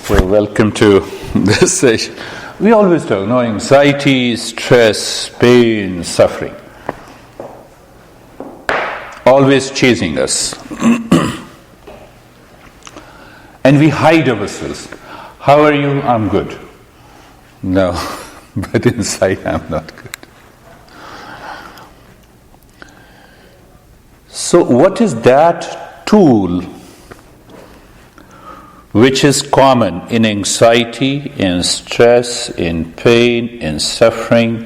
Well, welcome to this session. We always talk, anxiety, stress, pain, suffering. Always chasing us. And we hide ourselves. How are you? I'm good. No, but inside I'm not good. So what is that tool which is common in anxiety, in stress, in pain, in suffering?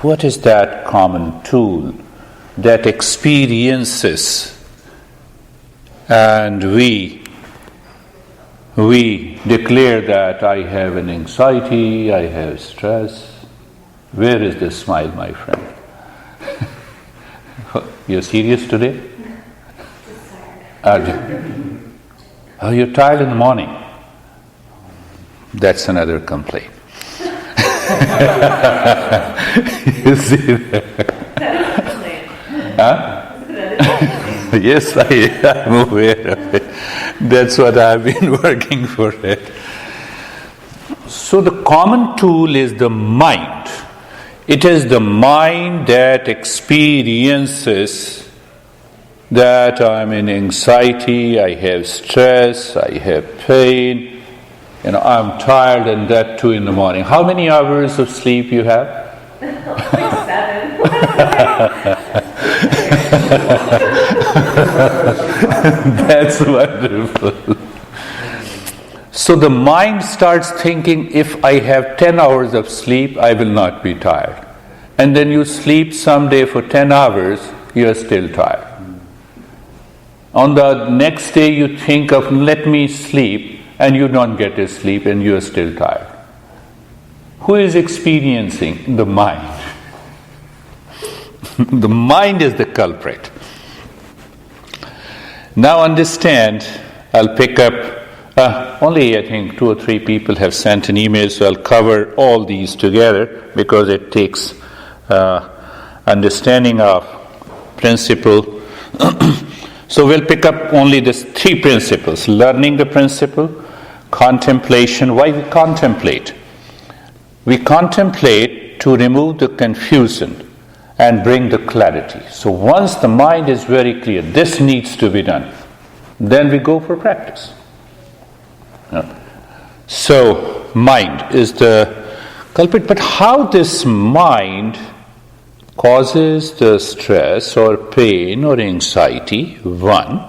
What is that common tool that experiences and we declare that I have an anxiety, I have stress? Where is the smile, my friend? You're serious today? Oh, you're tired in the morning. That's another complaint. You see that? That is a complaint. Huh? Yes, I'm aware of it. That's what I've been working for it. So the common tool is the mind. It is the mind that experiences that I'm in anxiety, I have stress, I have pain, I'm tired, and that too in the morning. How many hours of sleep you have? Like 7. That's wonderful. So the mind starts thinking, if I have 10 hours of sleep, I will not be tired. And then you sleep someday for 10 hours, you are still tired. On the next day you think of, let me sleep, and you don't get to sleep and you are still tired. Who is experiencing? The mind. The mind is the culprit. Now understand, I'll pick up, only I think 2 or 3 people have sent an email, so I'll cover all these together because it takes understanding of principle. So we'll pick up only these 3 principles: learning the principle, contemplation. Why we contemplate? We contemplate to remove the confusion and bring the clarity. So once the mind is very clear, this needs to be done, then we go for practice. So mind is the culprit, but how this mind causes the stress or pain or anxiety? One.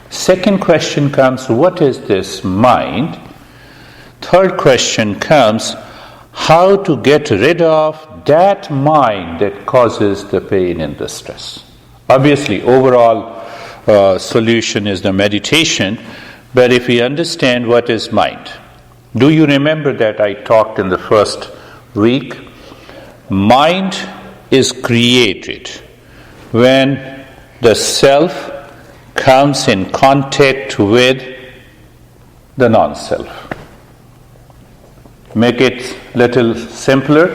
Second question comes, what is this mind? Third question comes, how to get rid of that mind that causes the pain and the stress. Obviously, overall solution is the meditation, but if we understand what is mind, do you remember that I talked in the first week? Mind is created when the self comes in contact with the non-self. Make it little simpler.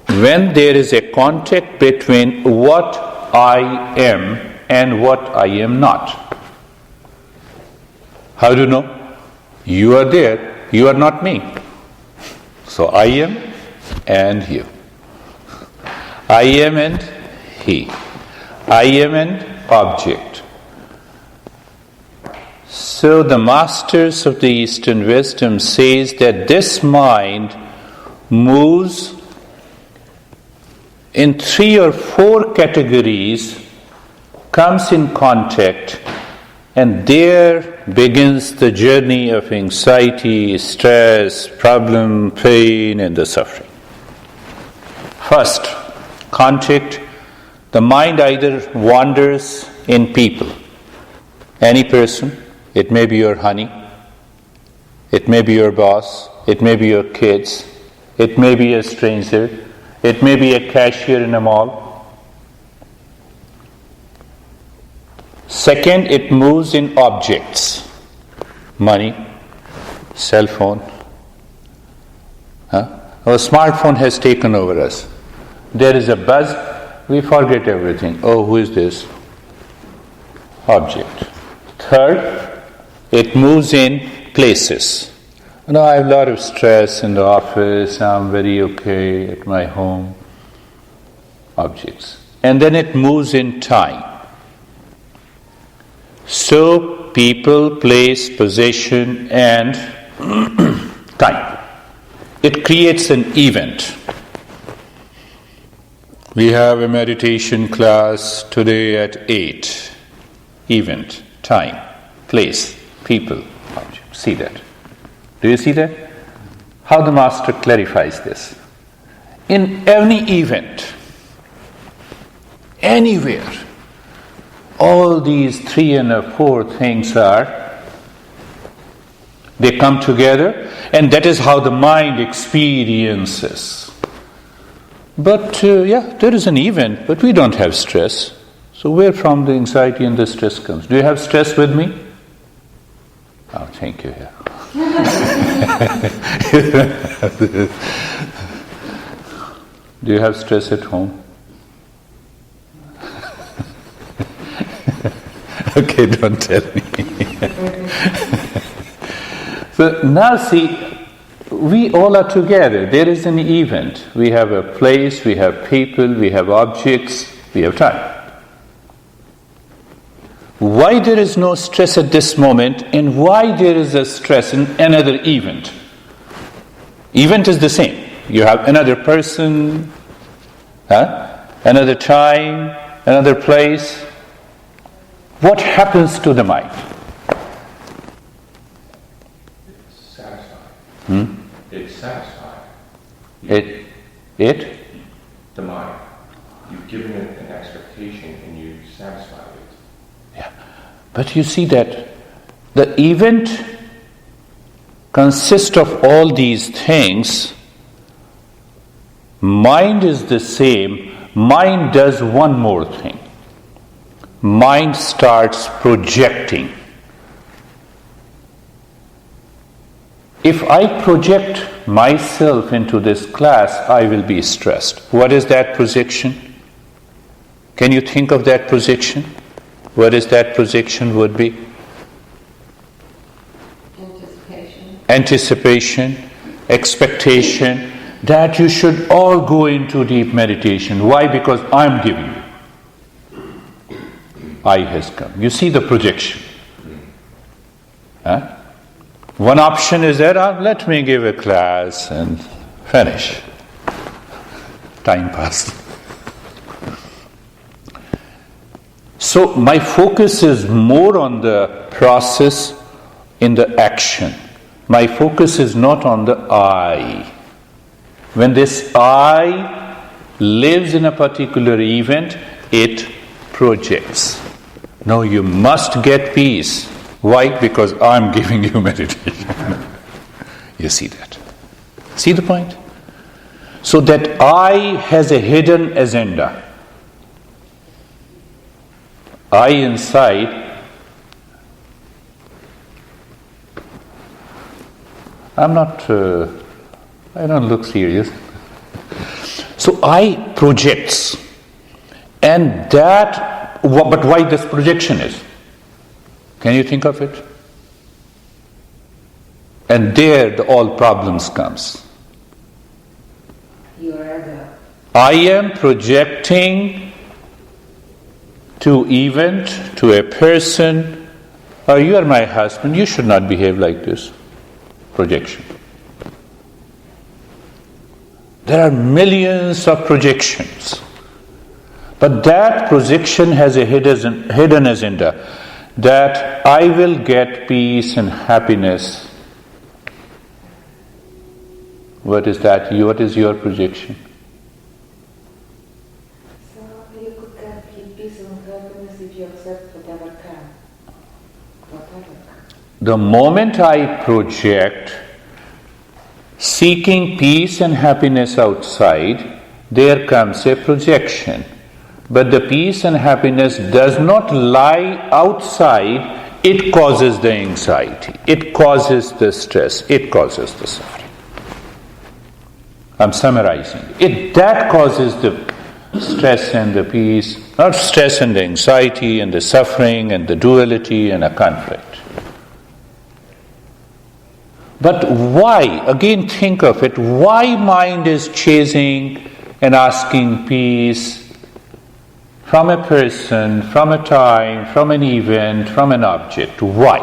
When there is a contact between what I am and what I am not. How do you know? You are there, you are not me. So I am and you. I am and he. I am an object. So the masters of the Eastern wisdom says that this mind moves in 3 or 4 categories, comes in contact, and there begins the journey of anxiety, stress, problem, pain, and the suffering. First, contact. The mind either wanders in people. Any person, it may be your honey, it may be your boss, it may be your kids, it may be a stranger, it may be a cashier in a mall. Second, it moves in objects. Money, cell phone. Our smartphone has taken over us. There is a buzz, we forget everything. Oh, who is this? Object. Third, it moves in places. I have a lot of stress in the office, I'm very okay at my home. Objects. And then it moves in time. So, people, place, possession, and time. It creates an event. We have a meditation class today at 8. Event, time, place, people, object. See that? Do you see that? How the Master clarifies this. In any event, anywhere, all these 3 and 4 things they come together, and that is how the mind experiences. But there is an event, but we don't have stress. So where from the anxiety and the stress comes? Do you have stress with me? Oh, thank you. Yeah. Do you have stress at home? Okay, don't tell me. So now see, we all are together. There is an event. We have a place, we have people, we have objects, we have time. Why there is no stress at this moment, and why there is a stress in another event? Event is the same. You have another person, another time, another place. What happens to the mind? It's satisfied. It's satisfied. The mind. You've given it an expectation and you satisfied it. Yeah. But you see that the event consists of all these things. Mind is the same. Mind does one more thing. Mind starts projecting. If I project myself into this class, I will be stressed. What is that projection? Can you think of that projection? What is that projection would be? Anticipation, expectation, that you should all go into deep meditation. Why? Because I'm giving you. I has come. You see the projection. One option is that, let me give a class and finish. Time passed. So my focus is more on the process in the action. My focus is not on the I. When this I lives in a particular event, it projects. No, you must get peace. Why? Because I'm giving you meditation. You see that? See the point? So that I has a hidden agenda. I inside, I don't look serious. So I projects. And that, but why this projection is? Can you think of it? And there all problems comes. I am projecting to event, to a person, you are my husband, you should not behave like this. Projection. There are millions of projections. But that projection has a hidden agenda, that I will get peace and happiness. What is that? What is your projection? So you could get peace and happiness if you accept whatever comes. The moment I project seeking peace and happiness outside, there comes a projection. But the peace and happiness does not lie outside, it causes the anxiety, it causes the stress, it causes the suffering. I'm summarizing. That causes the stress and the peace, not stress and the anxiety and the suffering and the duality and a conflict. But why? Again, think of it. Why mind is chasing and asking peace from a person, from a time, from an event, from an object? Why?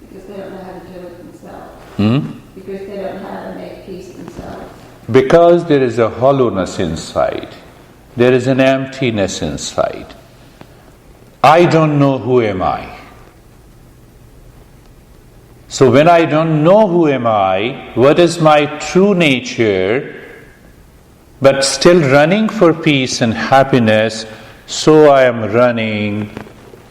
Because they don't know how to do it themselves. Because they don't know how to make peace themselves. Because there is a hollowness inside. There is an emptiness inside. I don't know who am I. So when I don't know who am I, what is my true nature, but still running for peace and happiness, so I am running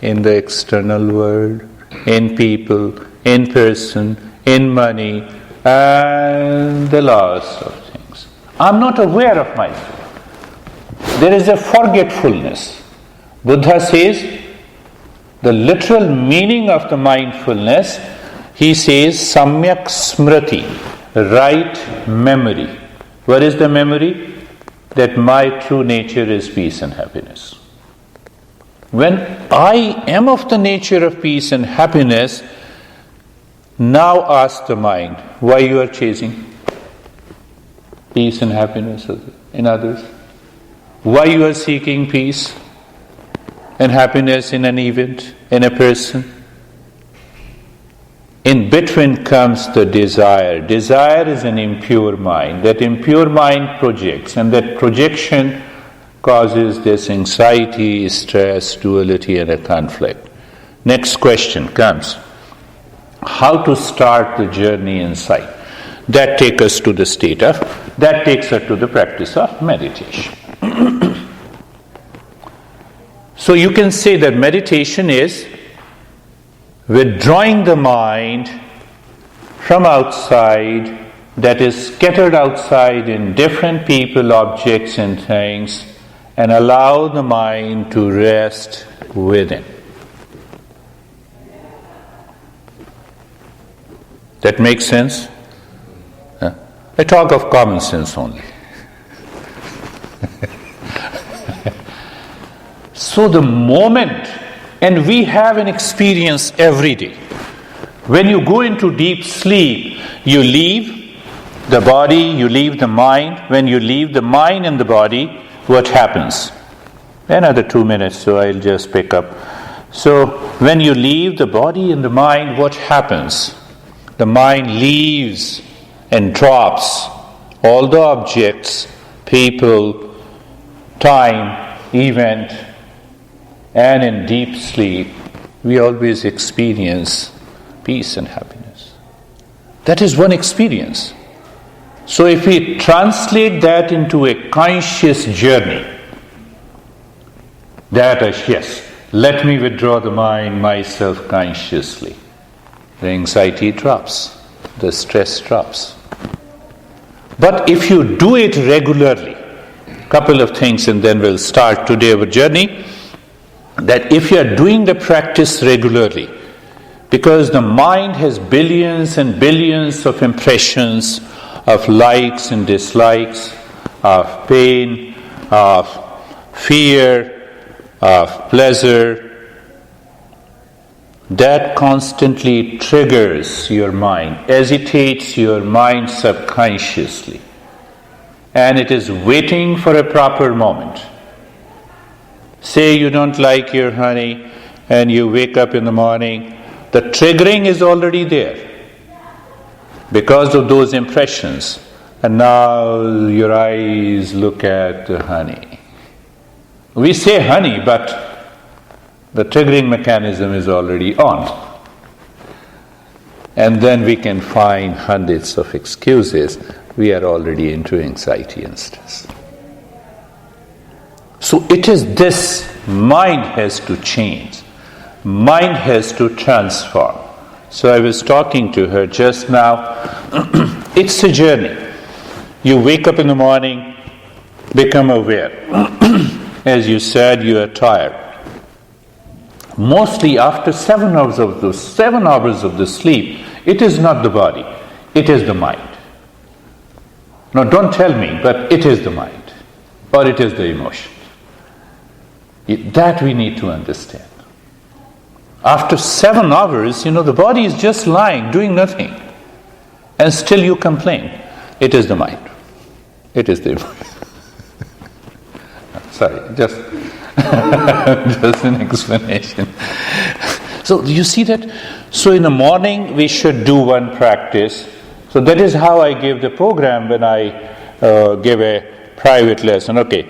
in the external world, in people, in person, in money, and the loss of things. I'm not aware of myself. There is a forgetfulness. Buddha says, the literal meaning of the mindfulness, he says, samyak smriti, right memory. What is the memory? That my true nature is peace and happiness. When I am of the nature of peace and happiness, now ask the mind, why you are chasing peace and happiness in others? Why you are seeking peace and happiness in an event, in a person? In between comes the desire. Desire is an impure mind. That impure mind projects, and that projection causes this anxiety, stress, duality, and a conflict. Next question comes, how to start the journey inside? That takes us to the that takes us to the practice of meditation. So you can say that meditation is withdrawing the mind from outside, that is scattered outside in different people, objects and things, and allow the mind to rest within. That makes sense? I talk of common sense only. So the moment, and we have an experience every day. When you go into deep sleep, you leave the body, you leave the mind. When you leave the mind and the body, what happens? Another 2 minutes, so I'll just pick up. So when you leave the body and the mind, what happens? The mind leaves and drops all the objects, people, time, event, and in deep sleep, we always experience peace and happiness. That is one experience. So if we translate that into a conscious journey, that is, yes, let me withdraw the mind myself consciously. The anxiety drops, the stress drops. But if you do it regularly, couple of things and then we'll start today our journey, that if you are doing the practice regularly, because the mind has billions and billions of impressions of likes and dislikes, of pain, of fear, of pleasure, that constantly triggers your mind, agitates your mind subconsciously, and it is waiting for a proper moment. Say you don't like your honey and you wake up in the morning, the triggering is already there because of those impressions, and now your eyes look at the honey. We say honey, but the triggering mechanism is already on. And then we can find hundreds of excuses. We are already into anxiety and stress. So it is this, mind has to change. Mind has to transform. So I was talking to her just now. It's a journey. You wake up in the morning, become aware. As you said, you are tired. Mostly after 7 hours of the sleep, it is not the body, it is the mind. No, don't tell me, but it is the mind, or it is the emotion. That we need to understand. After 7 hours, the body is just lying, doing nothing. And still you complain. It is the mind. It is the emotion. Sorry, just an explanation. So you see that? So in the morning we should do one practice. So that is how I gave the program when I gave a private lesson. Okay,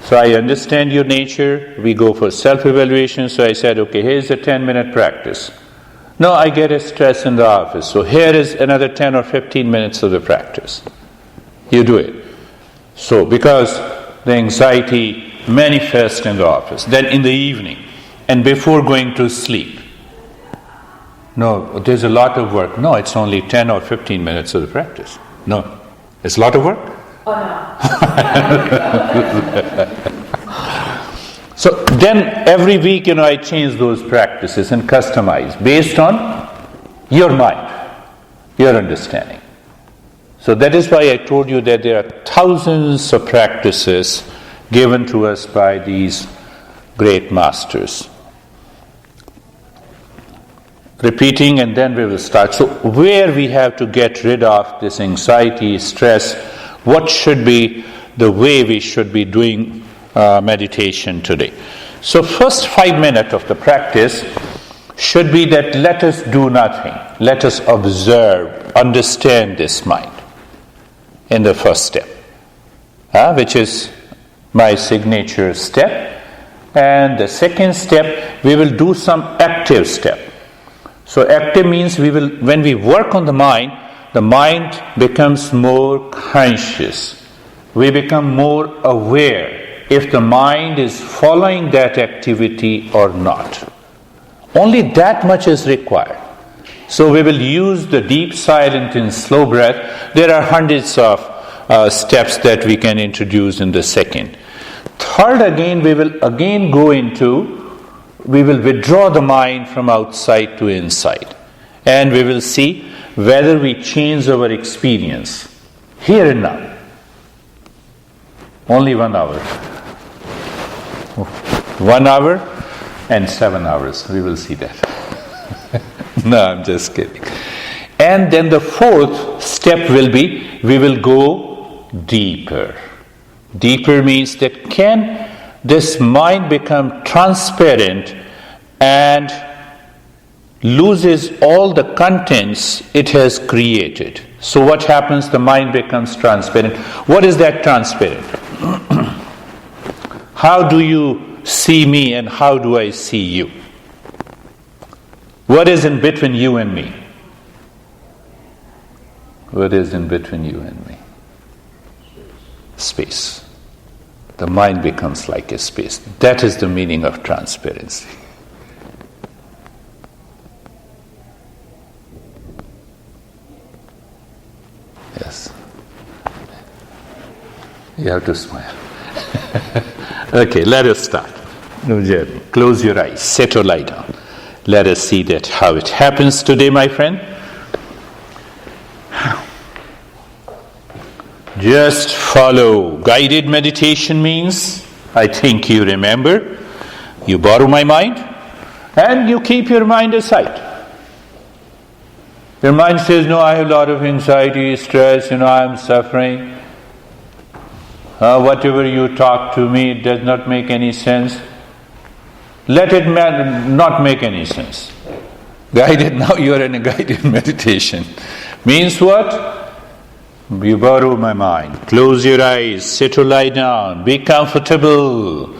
so I understand your nature. We go for self-evaluation. So I said, okay, here's a 10-minute practice. No, I get a stress in the office. So here is another 10 or 15 minutes of the practice. You do it. So because the anxiety manifests in the office, then in the evening, and before going to sleep. No, there's a lot of work. No, it's only 10 or 15 minutes of the practice. No, it's a lot of work. Oh no. So then every week, I change those practices and customize based on your mind, your understanding. So that is why I told you that there are thousands of practices given to us by these great masters. Repeating, and then we will start. So where we have to get rid of this anxiety, stress, what should be the way we should be doing meditation today? So first 5 minutes of the practice should be that let us do nothing. Let us observe, understand this mind in the first step, which is my signature step. And the second step, we will do some active step. So active means when we work on the mind becomes more conscious. We become more aware if the mind is following that activity or not. Only that much is required. So we will use the deep, silent and slow breath. There are hundreds of steps that we can introduce in the second. Third, again, we will withdraw the mind from outside to inside. And we will see whether we change our experience here and now. Only 1 hour. 1 hour and 7 hours. We will see that. No, I'm just kidding. And then the fourth step will be, we will go deeper. Deeper means that can this mind become transparent and loses all the contents it has created. So what happens? The mind becomes transparent. What is that transparent? How do you see me and how do I see you? What is in between you and me? What is in between you and me? Space. The mind becomes like a space. That is the meaning of transparency. Yes. You have to smile. Okay, let us start. Close your eyes, sit or lie down. Let us see that how it happens today, my friend. Just follow. Guided meditation means, I think you remember, you borrow my mind and you keep your mind aside. Your mind says, no, I have a lot of anxiety, stress, I'm suffering. Whatever you talk to me, it does not make any sense. Let it not make any sense. Guided, now you are in a guided meditation. Means what? You borrow my mind. Close your eyes, sit or lie down, be comfortable.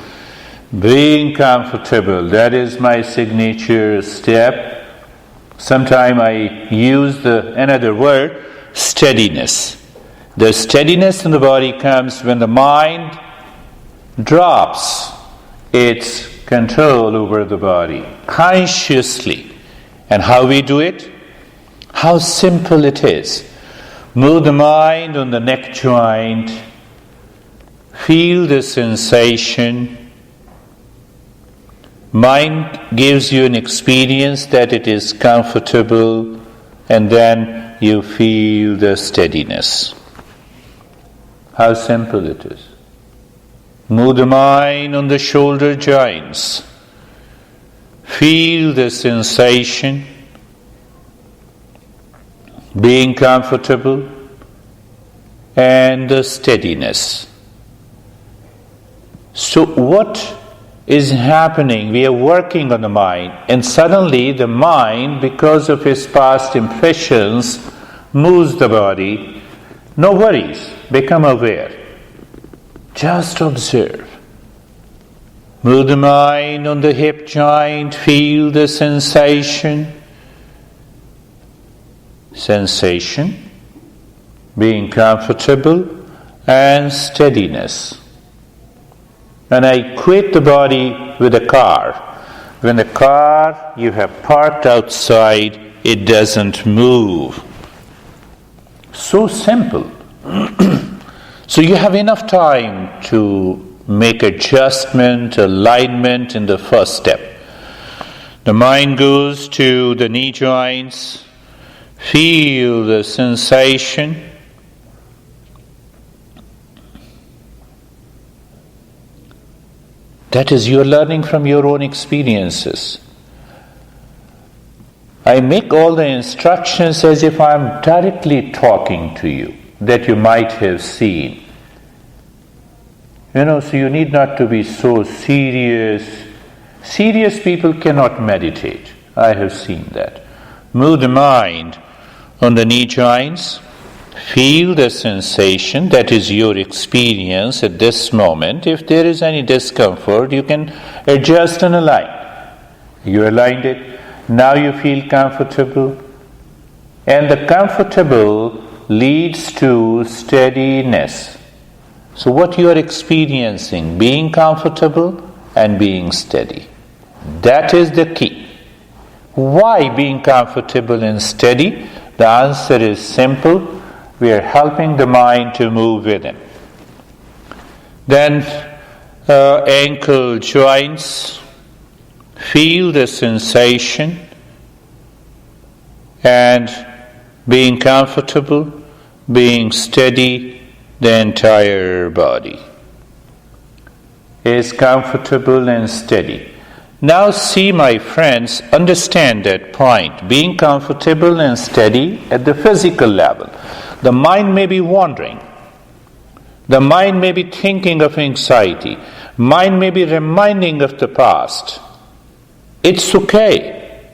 Being comfortable, that is my signature step. Sometimes I use another word, steadiness. The steadiness in the body comes when the mind drops its control over the body consciously. And how we do it? How simple it is. Move the mind on the neck joint. Feel the sensation. Mind gives you an experience that it is comfortable, and then you feel the steadiness. How simple it is. Move the mind on the shoulder joints. Feel the sensation, being comfortable, and the steadiness. So what is happening? We are working on the mind, and suddenly the mind, because of its past impressions, moves the body. No worries, become aware. Just observe. Move the mind on the hip joint, feel the sensation. Sensation, being comfortable, and steadiness. And I equate the body with a car. When the car you have parked outside, it doesn't move. So simple. So you have enough time to make adjustment, alignment in the first step. The mind goes to the knee joints, feel the sensation. That is, you are learning from your own experiences. I make all the instructions as if I am directly talking to you, that you might have seen. So you need not to be so serious. Serious people cannot meditate. I have seen that. Move the mind on the knee joints. Feel the sensation, that is your experience at this moment. If there is any discomfort, you can adjust and align. You aligned it. Now you feel comfortable. And the comfortable leads to steadiness. So what you are experiencing, being comfortable and being steady. That is the key. Why being comfortable and steady? The answer is simple. We are helping the mind to move within. Then ankle joints, feel the sensation and being comfortable, being steady, the entire body is comfortable and steady. Now see, my friends, understand that point. Being comfortable and steady at the physical level. The mind may be wandering. The mind may be thinking of anxiety. Mind may be reminding of the past. It's okay.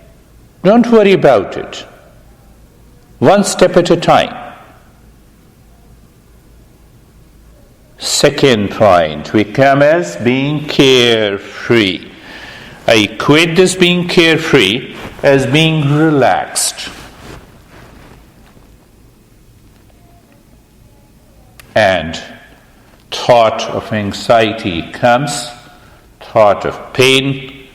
Don't worry about it. One step at a time. Second point, we come as being carefree. I equate this being carefree as being relaxed. And thought of anxiety comes, thought of pain,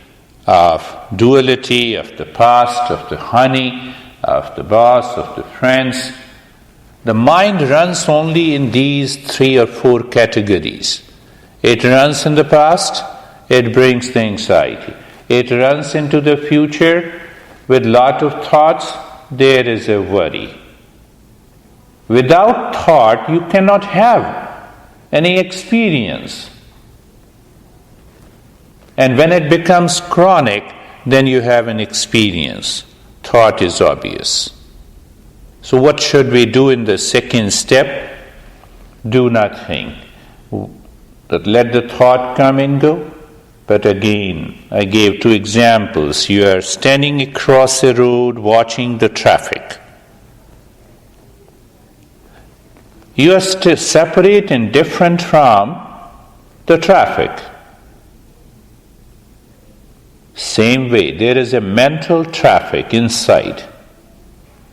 of duality, of the past, of the honey, of the boss, of the friends. The mind runs only in these 3 or 4 categories. It runs in the past, it brings the anxiety. It runs into the future with lot of thoughts, there is a worry. Without thought, you cannot have any experience. And when it becomes chronic, then you have an experience. Thought is obvious. So what should we do in the second step? Do nothing. Let the thought come and go. But again, I gave 2 examples. You are standing across a road watching the traffic. You are still separate and different from the traffic. Same way, there is a mental traffic inside.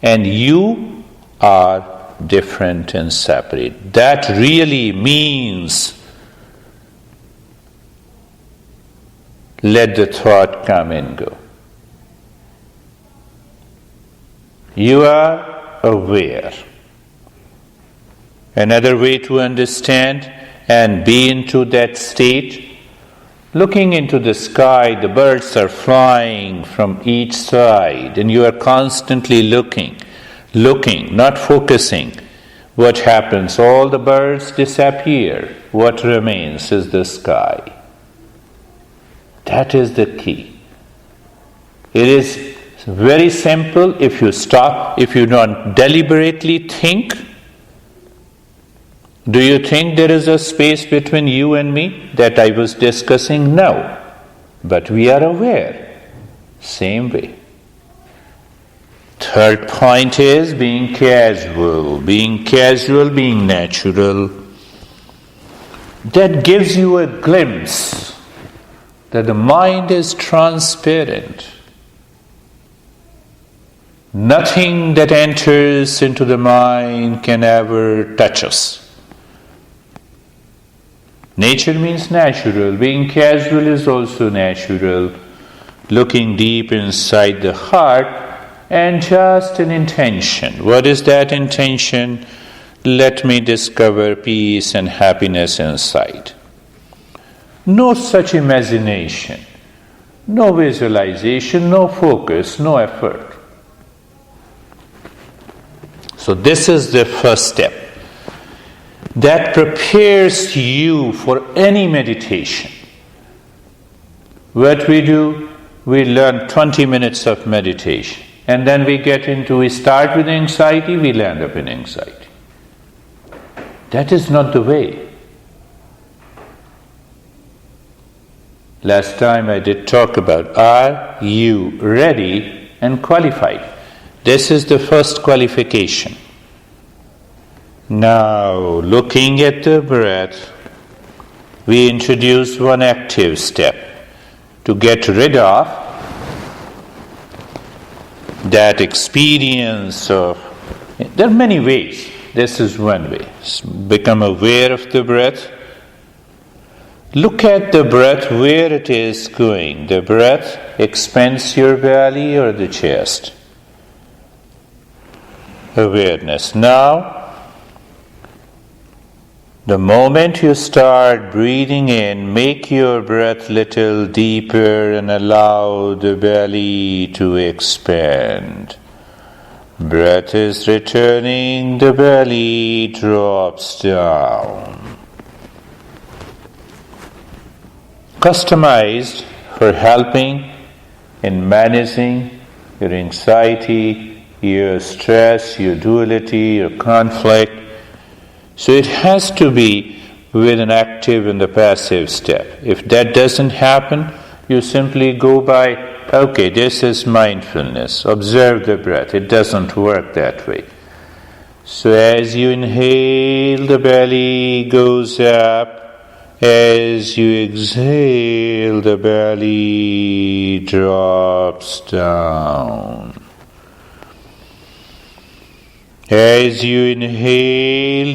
And you are different and separate. That really means let the thought come and go. You are aware. Another way to understand and be into that state, looking into the sky, the birds are flying from each side, and you are constantly looking, not focusing. What happens? All the birds disappear. What remains is the sky. That is the key. It is very simple. If you stop, if you don't deliberately think, do you think there is a space between you and me that I was discussing? No. But we are aware. Same way. Third point is being casual. Being casual, being natural. That gives you a glimpse that the mind is transparent. Nothing that enters into the mind can ever touch us. Nature means natural. Being casual is also natural. Looking deep inside the heart and just an intention. What is that intention? Let me discover peace and happiness inside. No such imagination, no visualization, no focus, no effort. So this is the first step. That prepares you for any meditation. What we do, we learn 20 minutes of meditation. And then we start with anxiety, we land up in anxiety. That is not the way. Last time I did talk about, are you ready and qualified? This is the first qualification. Now, looking at the breath, we introduce one active step to get rid of that experience of. There are many ways. This is one way. Become aware of the breath. Look at the breath where it is going. The breath expands your belly or the chest. Awareness. Now, the moment you start breathing in, make your breath little deeper and allow the belly to expand. Breath is returning, the belly drops down. Customized for helping in managing your anxiety, your stress, your duality, your conflict. So it has to be with an active and the passive step. If that doesn't happen, you simply go by, okay, this is mindfulness. Observe the breath. It doesn't work that way. So as you inhale, the belly goes up. As you exhale, the belly drops down. As you inhale,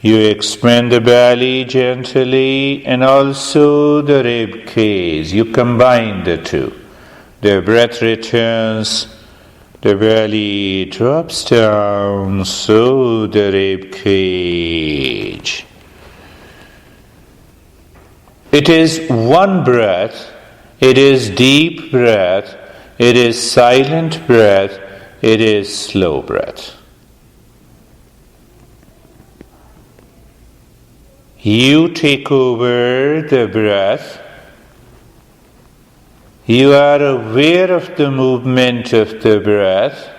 you expand the belly gently and also the rib cage. You combine the two. The breath returns, the belly drops down, so the rib cage. It is one breath, it is deep breath, it is silent breath, it is slow breath. You take over the breath. You are aware of the movement of the breath.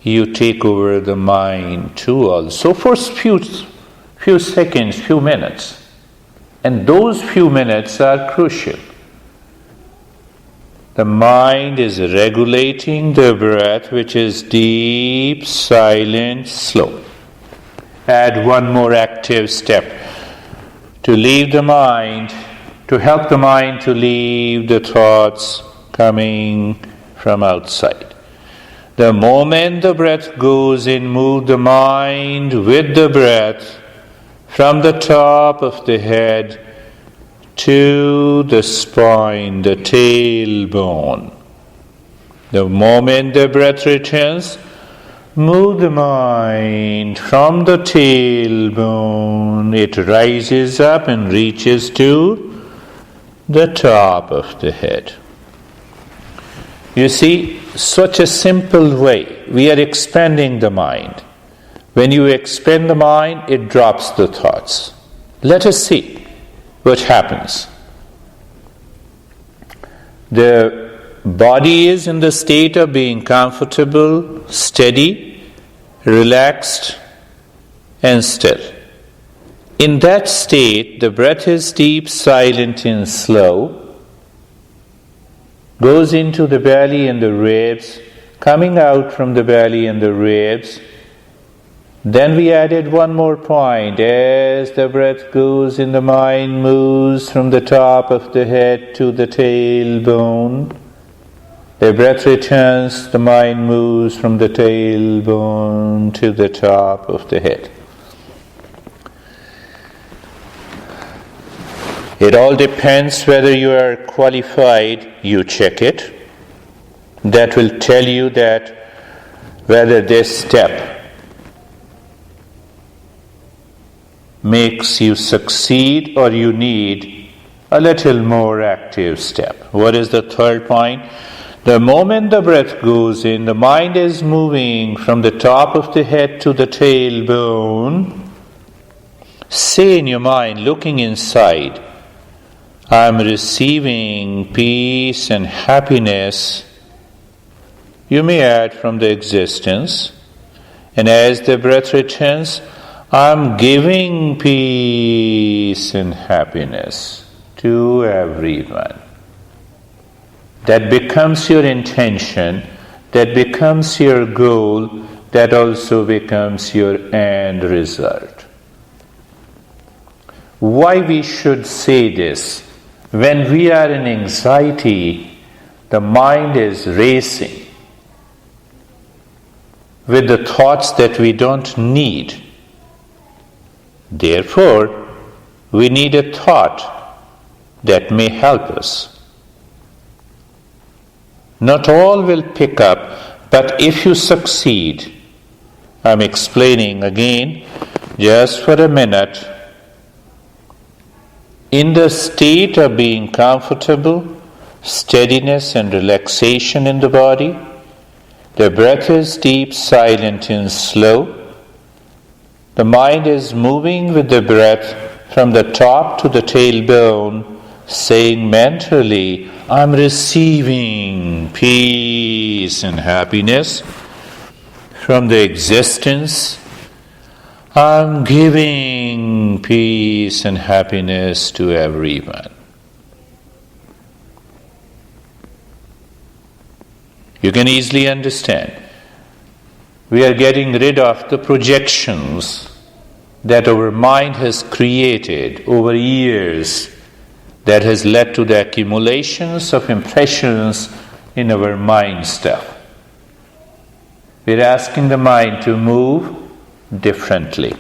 You take over the mind too also for few seconds, few minutes. And those few minutes are crucial. The mind is regulating the breath, which is deep, silent, slow. Add one more active step to leave the mind, to help the mind to leave the thoughts coming from outside. The moment the breath goes in, move the mind with the breath from the top of the head to the spine, the tailbone. The moment the breath returns, move the mind from the tailbone. It rises up and reaches to the top of the head. You see, such a simple way. We are expanding the mind. When you expand the mind, it drops the thoughts. Let us see what happens. The body is in the state of being comfortable, steady, relaxed, and still. In that state, the breath is deep, silent, and slow, goes into the belly and the ribs, coming out from the belly and the ribs. Then we added one more point. As the breath goes in, the mind moves from the top of the head to the tailbone. The breath returns, the mind moves from the tailbone to the top of the head. It all depends whether you are qualified, you check it. That will tell you that whether this step makes you succeed or you need a little more active step. What is the third point? The moment the breath goes in, the mind is moving from the top of the head to the tailbone. Say in your mind, looking inside, I am receiving peace and happiness. You may add from the existence. And as the breath returns, I am giving peace and happiness to everyone. That becomes your intention, that becomes your goal, that also becomes your end result. Why we should say this? When we are in anxiety, the mind is racing with the thoughts that we don't need. Therefore, we need a thought that may help us. Not all will pick up, but if you succeed, I'm explaining again, just for a minute, in the state of being comfortable, steadiness and relaxation in the body, the breath is deep, silent and slow. The mind is moving with the breath from the top to the tailbone, saying mentally, I'm receiving peace and happiness from the existence. I'm giving peace and happiness to everyone. You can easily understand. We are getting rid of the projections that our mind has created over years, that has led to the accumulations of impressions in our mind stuff. We're asking the mind to move differently.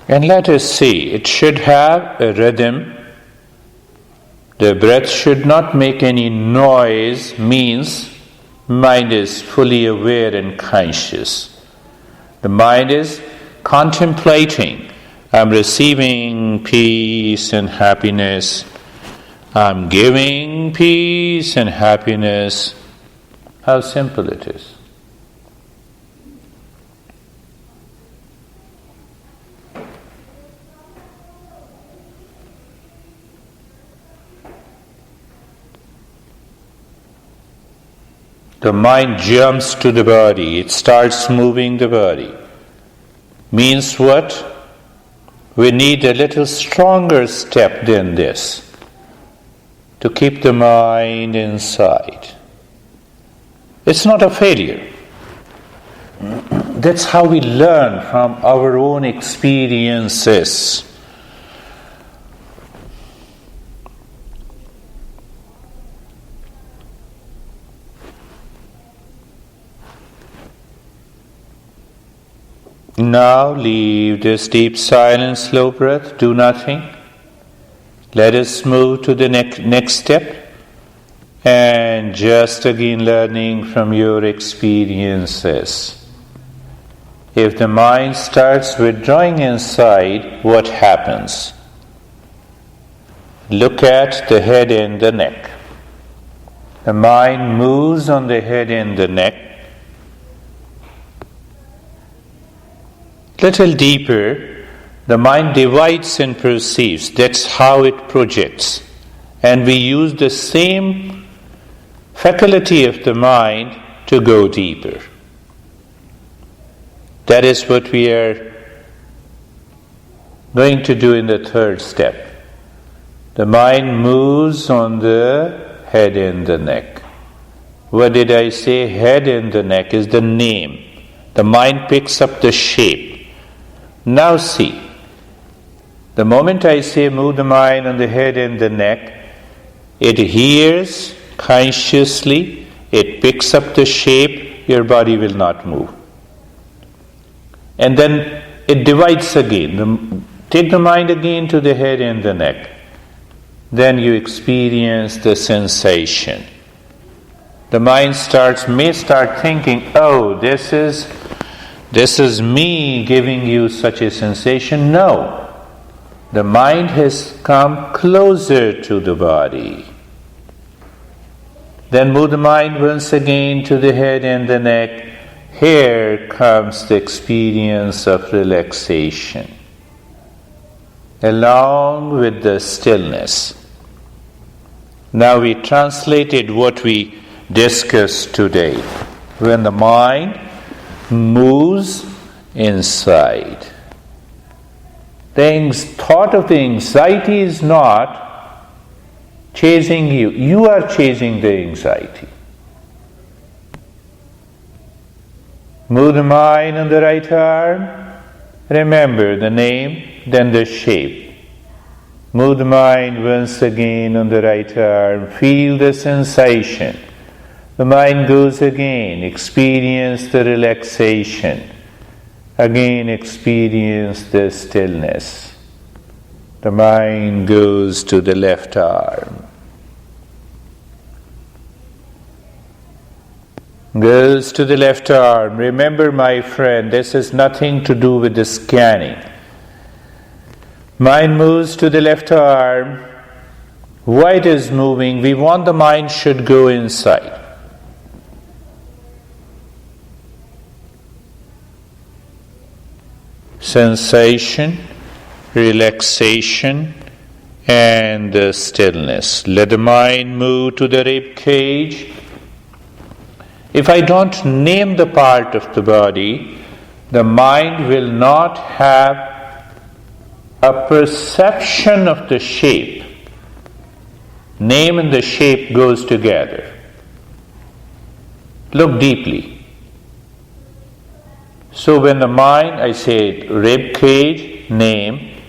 And let us see, it should have a rhythm. The breath should not make any noise, means mind is fully aware and conscious. The mind is contemplating. I'm receiving peace and happiness. I'm giving peace and happiness. How simple it is. The mind jumps to the body. It starts moving the body. Means what? We need a little stronger step than this to keep the mind inside. It's not a failure. That's how we learn from our own experiences. Now leave this deep silent slow breath, do nothing. Let us move to the next step and just again learning from your experiences. If the mind starts withdrawing inside, what happens? look at the head and the neck. The mind moves on the head and the neck. Little deeper, the mind divides and perceives. That's how it projects. And we use the same faculty of the mind to go deeper. That is what we are going to do in the third step. The mind moves on the head and the neck. What did I say? Head and the neck is the name. The mind picks up the shape. Now see, the moment I say move the mind on the head and the neck, it hears consciously, it picks up the shape, your body will not move. And then it divides again. Take the mind again to the head and the neck. Then you experience the sensation. The mind may start thinking, oh, this is me giving you such a sensation. No. The mind has come closer to the body. Then move the mind once again to the head and the neck. Here comes the experience of relaxation, along with the stillness. Now we translated what we discussed today. When the mind moves inside, the thought of the anxiety is not chasing you. You are chasing the anxiety. Move the mind on the right arm. Remember the name, then the shape. Move the mind once again on the right arm. Feel the sensation. The mind goes again. Experience the relaxation. Again experience the stillness. The mind goes to the left arm. Goes to the left arm. Remember, my friend, this has nothing to do with the scanning. Mind moves to the left arm. Why it is moving? We want the mind should go inside. Sensation, relaxation, and the stillness. Let the mind move to the rib cage. If I don't name the part of the body, the mind will not have a perception of the shape. Name and the shape goes together. Look deeply. So when the mind, I say rib cage, name,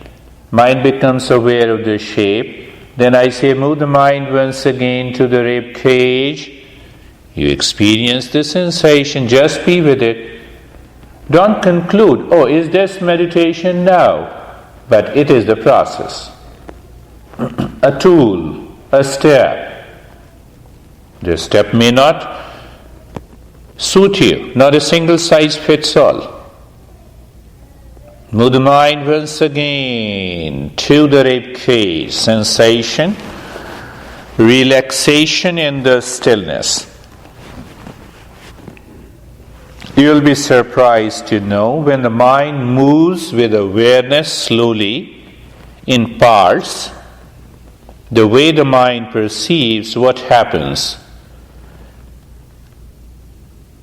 mind becomes aware of the shape. Then I say move the mind once again to the rib cage. You experience the sensation, just be with it. Don't conclude, oh, is this meditation? No. But it is the process. A tool, a step. The step may not suit you. Not a single size fits all. Move the mind once again to the rib cage. Sensation, relaxation, and the stillness. You'll be surprised to know when the mind moves with awareness slowly in parts, the way the mind perceives what happens.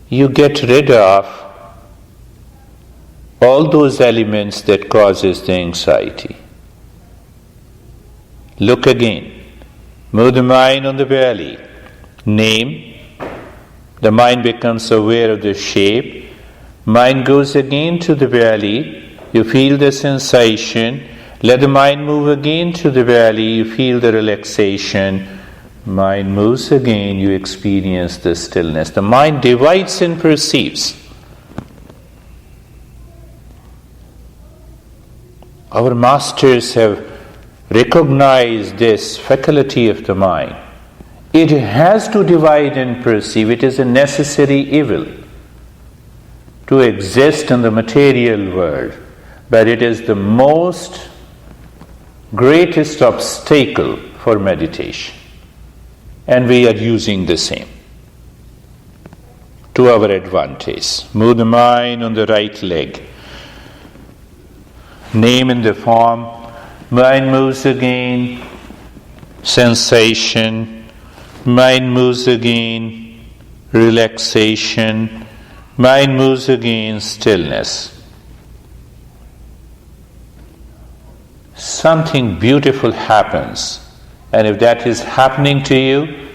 You get rid of all those elements that causes the anxiety. Look again. Move the mind on the belly. Name. The mind becomes aware of the shape. Mind goes again to the belly. You feel the sensation. Let the mind move again to the belly. You feel the relaxation. Mind moves again. You experience the stillness. The mind divides and perceives. Our masters have recognized this faculty of the mind. It has to divide and perceive. It is a necessary evil to exist in the material world, but it is the most greatest obstacle for meditation. And we are using the same to our advantage. Move the mind on the right leg. Name in the form. Mind moves again. Sensation. Mind moves again. Relaxation. Mind moves again. Stillness. Something beautiful happens. And if that is happening to you,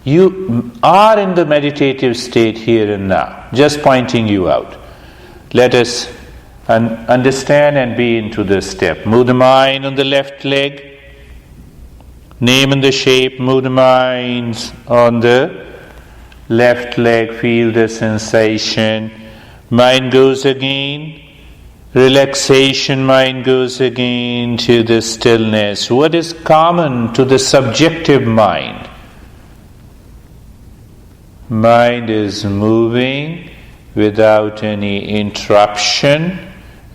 you are in the meditative state here and now. Just pointing you out. Let us understand and be into this step. Move the mind on the left leg. Name in the shape. Move the mind on the left leg. Feel the sensation. Mind goes again. Relaxation, mind goes again to the stillness. What is common to the subjective mind? Mind is moving without any interruption.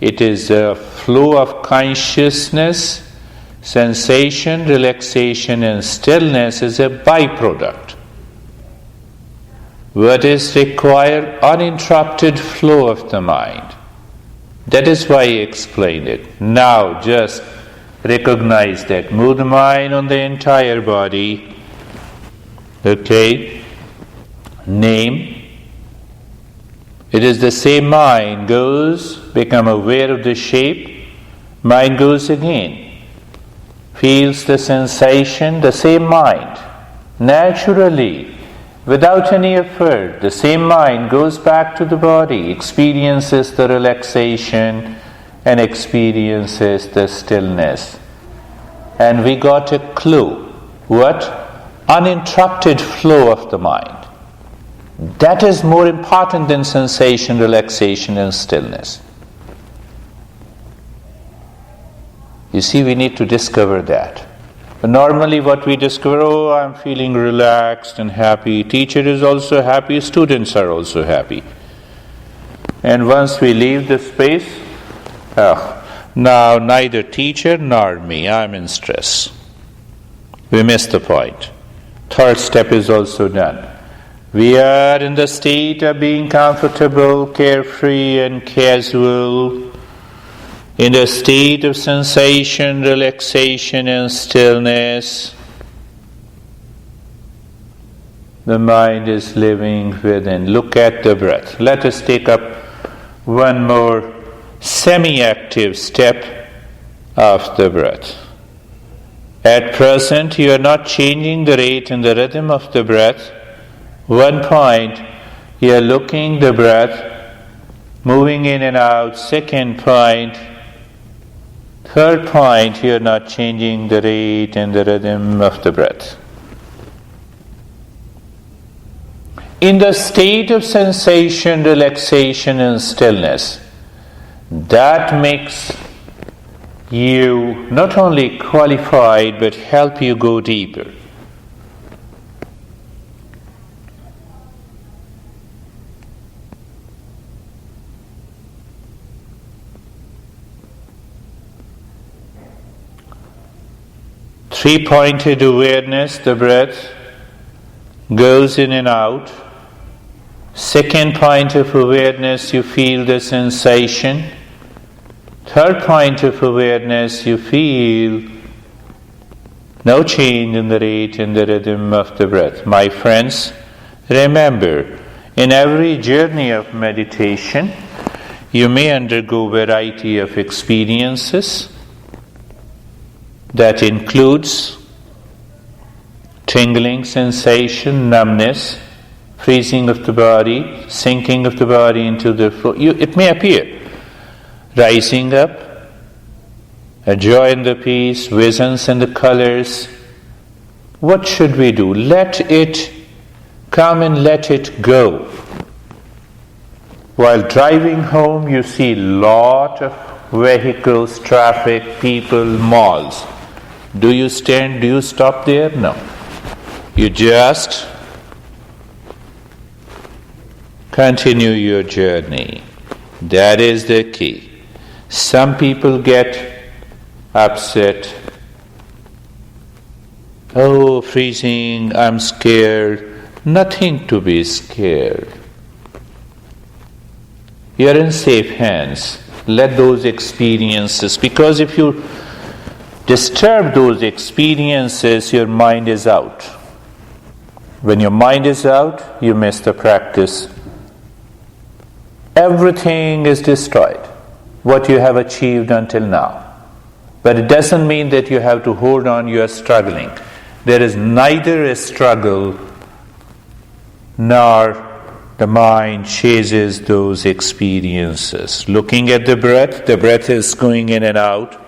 It is a flow of consciousness. Sensation, relaxation, and stillness is a byproduct. What is required? Uninterrupted flow of the mind. That is why I explained it. Now just recognize that. Move the mind on the entire body. Okay. Name. It is the same mind goes, become aware of the shape. Mind goes again. Feels the sensation, the same mind. Naturally. Without any effort, the same mind goes back to the body, experiences the relaxation and experiences the stillness. And we got a clue. What? Uninterrupted flow of the mind. That is more important than sensation, relaxation and stillness. You see, we need to discover that. But normally what we discover, oh, I'm feeling relaxed and happy. Teacher is also happy, students are also happy. And once we leave the space, now neither teacher nor me, I'm in stress. We missed the point. Third step is also done. We are in the state of being comfortable, carefree and casual, in a state of sensation, relaxation and stillness. The mind is living within. Look at the breath. Let us take up one more semi-active step of the breath. At present, you are not changing the rate and the rhythm of the breath. One point, you are looking the breath, moving in and out. Second point, third point, you are not changing the rate and the rhythm of the breath. In the state of sensation, relaxation and stillness, that makes you not only qualified but help you go deeper. Three-pointed awareness, the breath goes in and out. Second point of awareness, you feel the sensation. Third point of awareness, you feel no change in the rate and the rhythm of the breath. My friends, remember, in every journey of meditation, you may undergo variety of experiences. That includes tingling sensation, numbness, freezing of the body, sinking of the body into the floor. It may appear. Rising up, a joy in the peace, visions and the colors. What should we do? Let it come and let it go. While driving home, you see lot of vehicles, traffic, people, malls. Do you stand? Do you stop there? No. You just continue your journey. That is the key. Some people get upset Oh, freezing, I'm scared. Nothing to be scared. You're in safe hands. Let those experiences, because if you disturb those experiences, your mind is out. When your mind is out, you miss the practice. Everything is destroyed, what you have achieved until now. But it doesn't mean that you have to hold on, you are struggling. There is neither a struggle nor the mind chases those experiences. Looking at the breath is going in and out,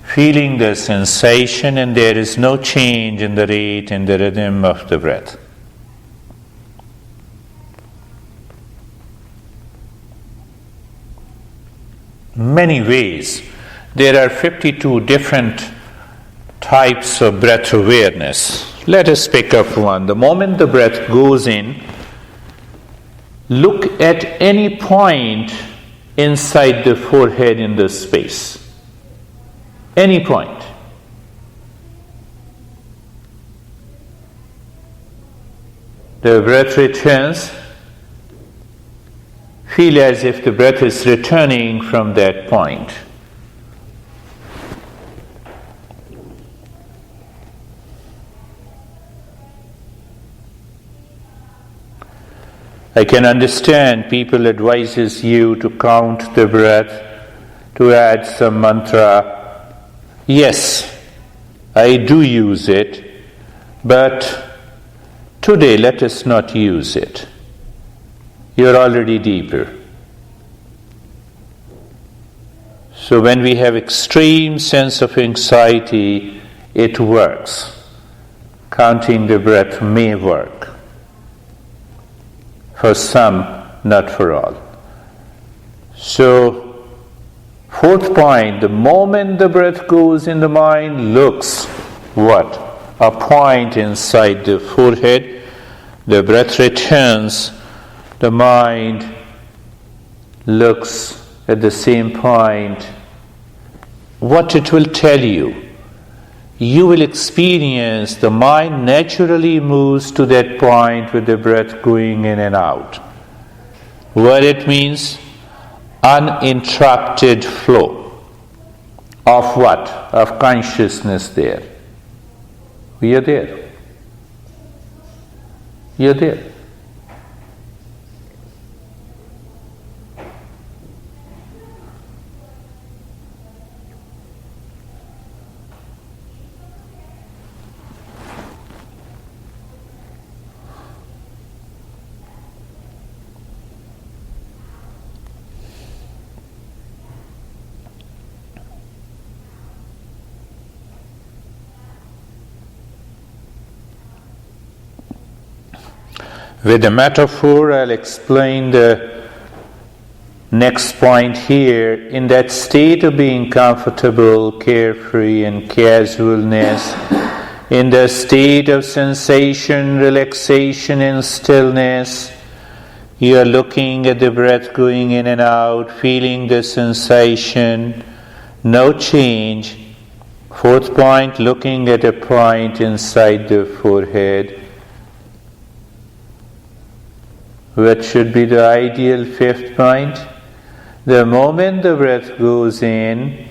feeling the sensation, and there is no change in the rate and the rhythm of the breath. Many ways. There are 52 different types of breath awareness. Let us pick up one. The moment the breath goes in, look at any point inside the forehead in the space. Any point. The breath returns. Feel as if the breath is returning from that point. I can understand people advises you to count the breath, to add some mantra. Yes, I do use it, but today let us not use it. You're already deeper. So when we have extreme sense of anxiety, it works. Counting the breath may work. For some, not for all. So, fourth point, the moment the breath goes in the mind, looks what? A point inside the forehead. The breath returns. The mind looks at the same point. What it will tell you, you will experience the mind naturally moves to that point with the breath going in and out. What it means? Uninterrupted flow. Of what? Of consciousness there. We are there. You're there. With the metaphor, I'll explain the next point here. In that state of being comfortable, carefree, and casualness, in the state of sensation, relaxation, and stillness, you are looking at the breath going in and out, feeling the sensation, no change. Fourth point, looking at a point inside the forehead. What should be the ideal fifth point? The moment the breath goes in,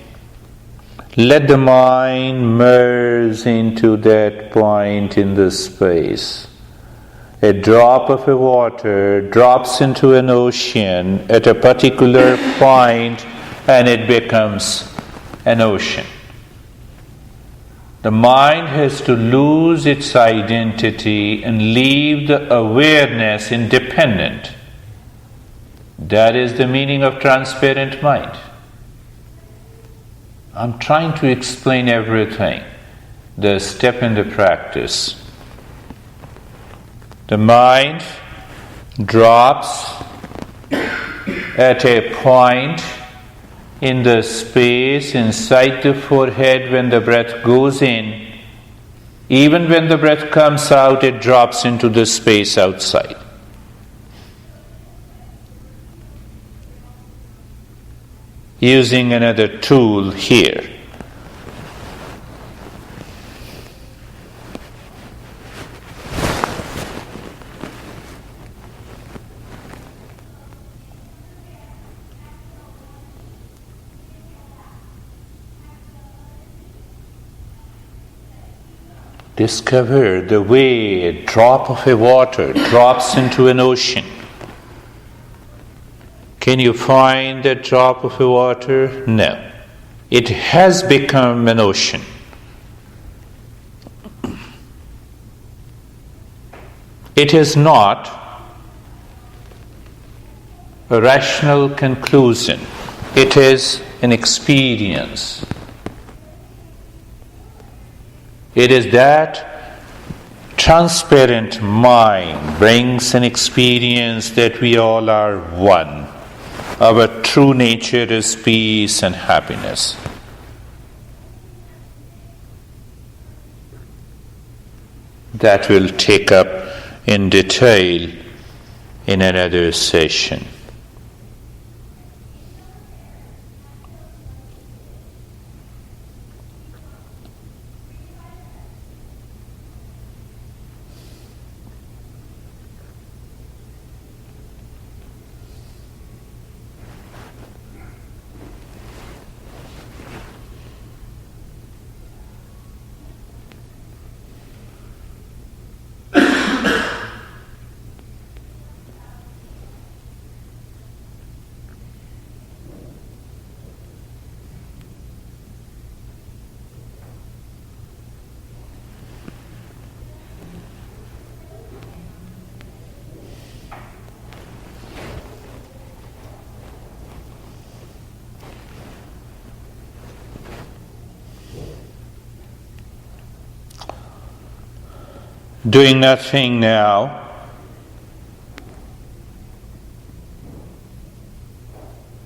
let the mind merge into that point in the space. A drop of a water drops into an ocean at a particular point and it becomes an ocean. The mind has to lose its identity and leave the awareness independent. That is the meaning of transparent mind. I'm trying to explain everything, the step in the practice. The mind drops at a point in the space inside the forehead when the breath goes in. Even when the breath comes out, it drops into the space outside. Using another tool here. discover the way a drop of a water drops into an ocean. Can you find that drop of a water? No. It has become an ocean. It is not a rational conclusion. It is an experience. It is that transparent mind brings an experience that we all are one. Our true nature is peace and happiness. That we'll take up in detail in another session. Doing nothing now,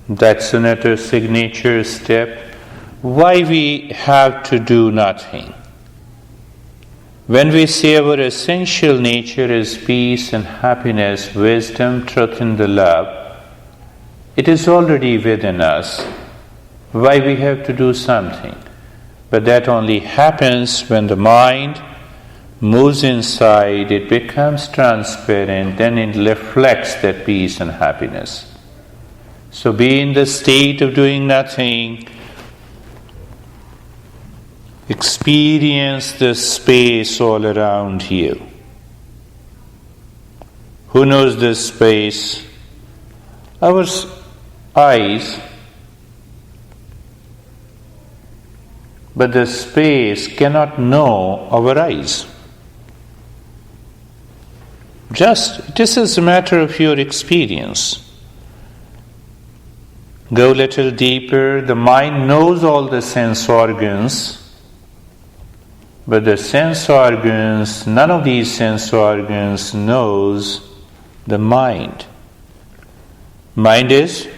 that's another signature step. Why we have to do nothing? When we say our essential nature is peace and happiness, wisdom, truth and the love, it is already within us. Why we have to do something? But that only happens when the mind moves inside, it becomes transparent, and it reflects that peace and happiness. So be in the state of doing nothing. Experience the space all around you. Who knows this space? Our eyes. But the space cannot know our eyes. This is a matter of your experience. Go a little deeper. The mind knows all the sense organs, but the sense organs, none of these sense organs knows the mind. Mind is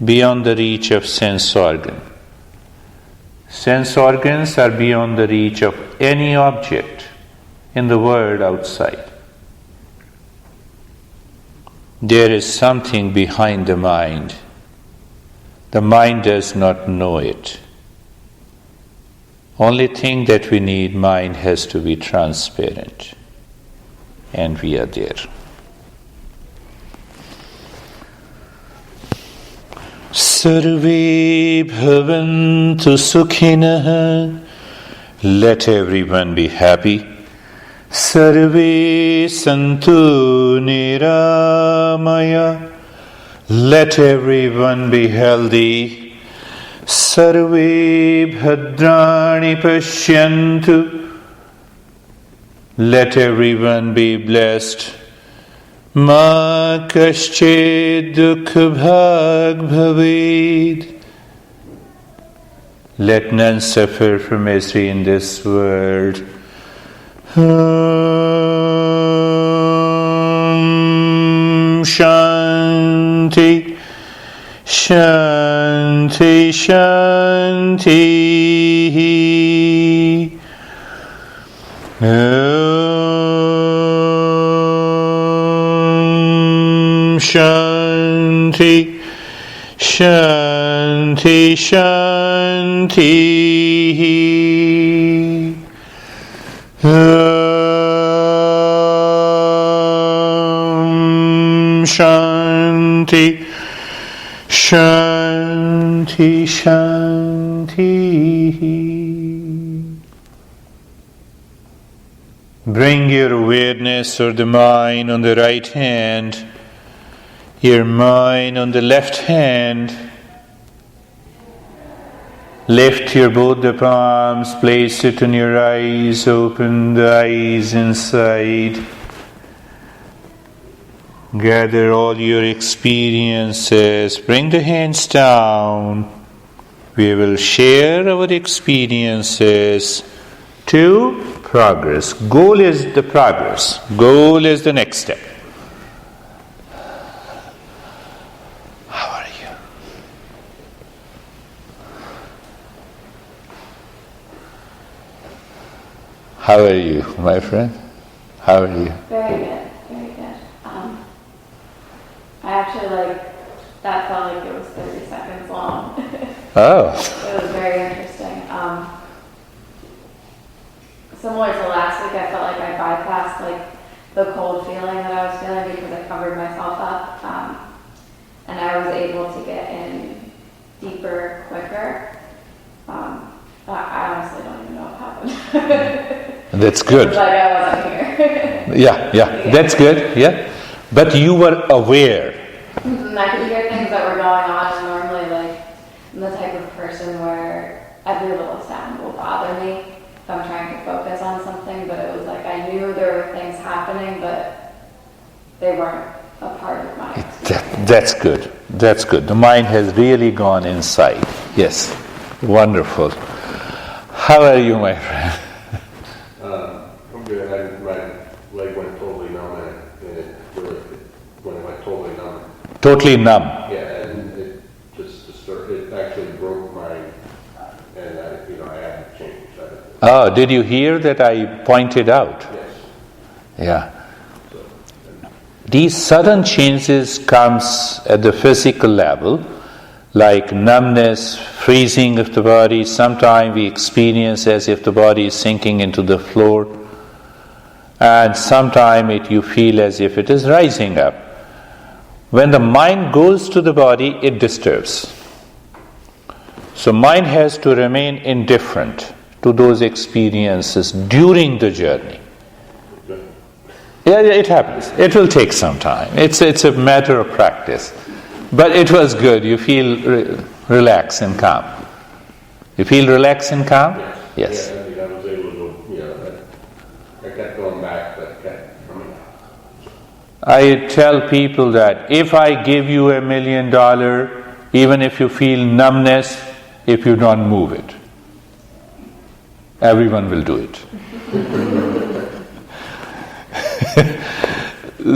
beyond the reach of sense organ. Sense organs are beyond the reach of any object in the world outside. There is something behind the mind. The mind does not know it. Only thing that we need, mind has to be transparent. And we are there. Sarve bhavantu sukhinah. Let everyone be happy. Sarve santu niramaya. Let everyone be healthy. Sarve bhadrani pashyantu. Let everyone be blessed. Ma kaschid dukha bhag bhaved. Let none suffer from misery in this world. Shanti, Shanti, Shanti. Shanti, Shanti, Shanti. Shanti, Shanti, Shanti. Bring your awareness or the mind on the right hand, your mind on the left hand. Lift your both the palms, place it on your eyes, open the eyes inside. Gather all your experiences, bring the hands down. We will share our experiences to progress. Goal is the progress. Goal is the next step. How are you? How are you, my friend? How are you? Very good, very good. I actually that felt like it was 30 seconds long. Oh. It was very interesting. Similar to last week, I felt like I bypassed the cold feeling that I was feeling because I covered myself up, and I was able to get in deeper, quicker. I honestly don't even know what happened. That's good. It was like I wasn't here. Yeah, that's good, yeah. But you were aware. And I could hear things that were going on, and normally, I'm the type of person where every little sound will bother me if I'm trying to focus on something, but it was like I knew there were things happening, but they weren't a part of my experience. That's good. That's good. The mind has really gone inside. Yes. Wonderful. How are you, my friend? I'm good. My leg went totally numb, and it really, when it went totally numb. Totally numb. Yeah, and it just disturbed. It actually broke my, and I had to change. Oh, did you hear that I pointed out? Yes. Yeah. These sudden changes comes at the physical level, like numbness, freezing of the body. Sometimes we experience as if the body is sinking into the floor, and sometimes you feel as if it is rising up. When the mind goes to the body, it disturbs. So mind has to remain indifferent to those experiences during the journey. Yeah, it happens. It will take some time. It's a matter of practice. But it was good. You feel relaxed and calm. You feel relaxed and calm? Yes. Yeah, I was able to, I kept going back, but kept coming out. I tell people that if I give you $1 million, even if you feel numbness, if you don't move it, everyone will do it.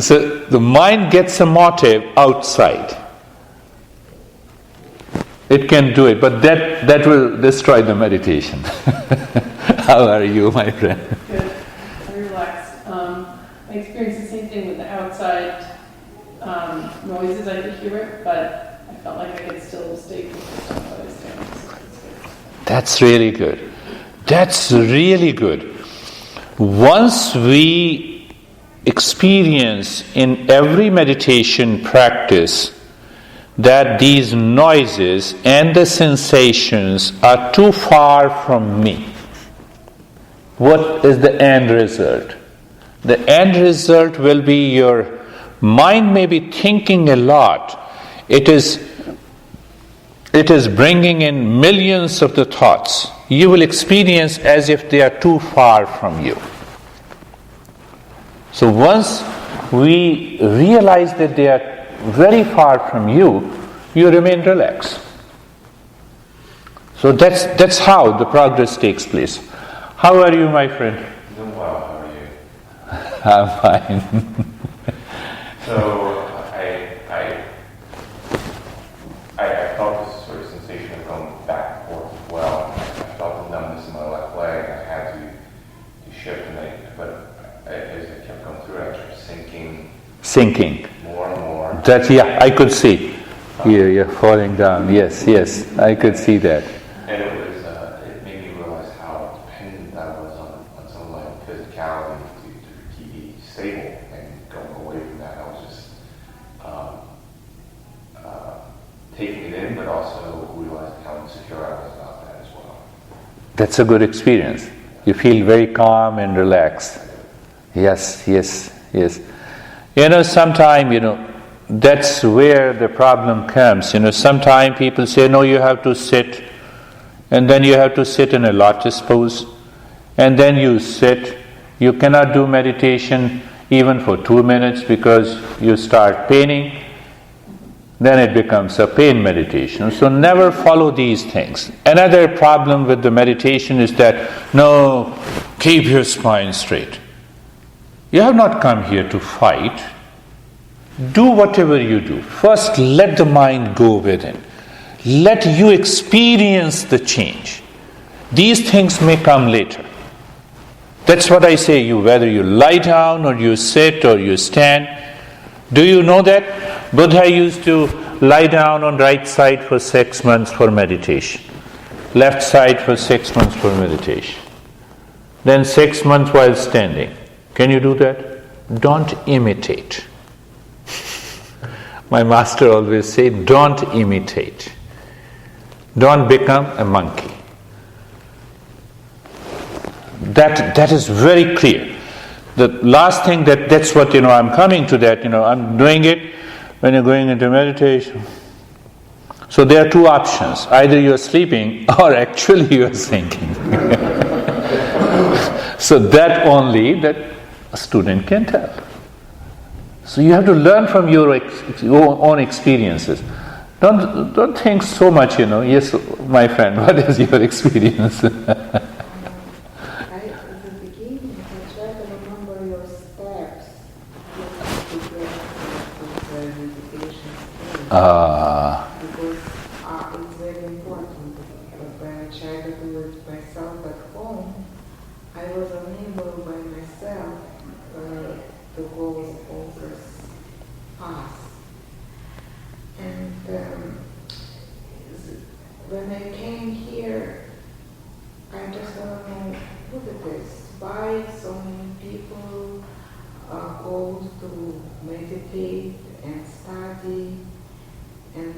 So the mind gets a motive outside. It can do it, but that will destroy the meditation. How are you, my friend? Good. I'm relaxed. I experienced the same thing with the outside noises. I could hear it, but I felt like I could still stay focused on what I was doing. So it's good. That's really good. That's really good. Once we experience in every meditation practice that these noises and the sensations are too far from me, what is the end result? The end result will be your mind may be thinking a lot. It is bringing in millions of the thoughts. You will experience as if they are too far from you. So once we realize that they are very far from you, you remain relaxed. So that's how the progress takes place. How are you, my friend? Doing well. How are you? I'm fine. So I felt this sort of sensation of going back and forth as well. I felt the numbness in my left leg. I had to shift, but as I kept going through it, I kept Sinking. more and more. I could see. You're falling down. Yes, I could see that. And it made me realize how dependent I was on some of my physicality to keep me stable, and going away from that, I was just taking it in, but also realizing how insecure I was about that as well. That's a good experience. You feel very calm and relaxed. Yes. Sometime, that's where the problem comes. Sometimes people say, no, you have to sit, and then you have to sit in a lotus pose, and then you sit. You cannot do meditation even for 2 minutes because you start paining. Then it becomes a pain meditation. So never follow these things. Another problem with the meditation is that, no, keep your spine straight. You have not come here to fight. Do whatever you do. First, let the mind go within. Let you experience the change. These things may come later. That's what I say, whether you lie down or you sit or you stand. Do you know that? Buddha used to lie down on right side for 6 months for meditation. Left side for 6 months for meditation. Then 6 months while standing. Can you do that? Don't imitate. My master always said, don't imitate. Don't become a monkey. That is very clear. The last thing that's what I'm coming to that, I'm doing it when you're going into meditation. So there are two options. Either you're sleeping or actually you're thinking. So that only that a student can tell. So you have to learn from your own experiences. Don't think so much, Yes, my friend, what is your experience? Because it's very important. When I tried to do it myself at home, I was unable by myself to go over fast. And when I came here, I just don't know what it is. Why so many people go to meditate and study, and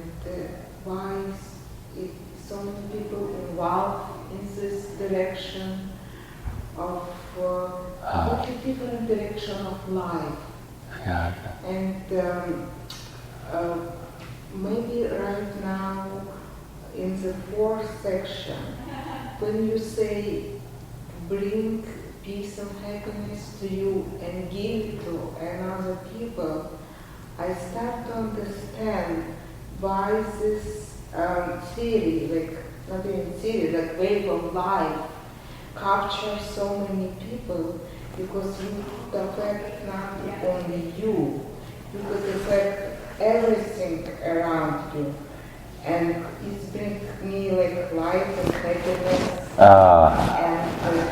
why so many people involved in this direction of different direction of life. Yeah. And maybe right now in the 4th section, when you say bring peace and happiness to you and give it to another people, I start to understand why this theory, like not even theory, like wave of life, captures so many people, because you could affect not only you could affect everything around you. And it brings me like life and happiness and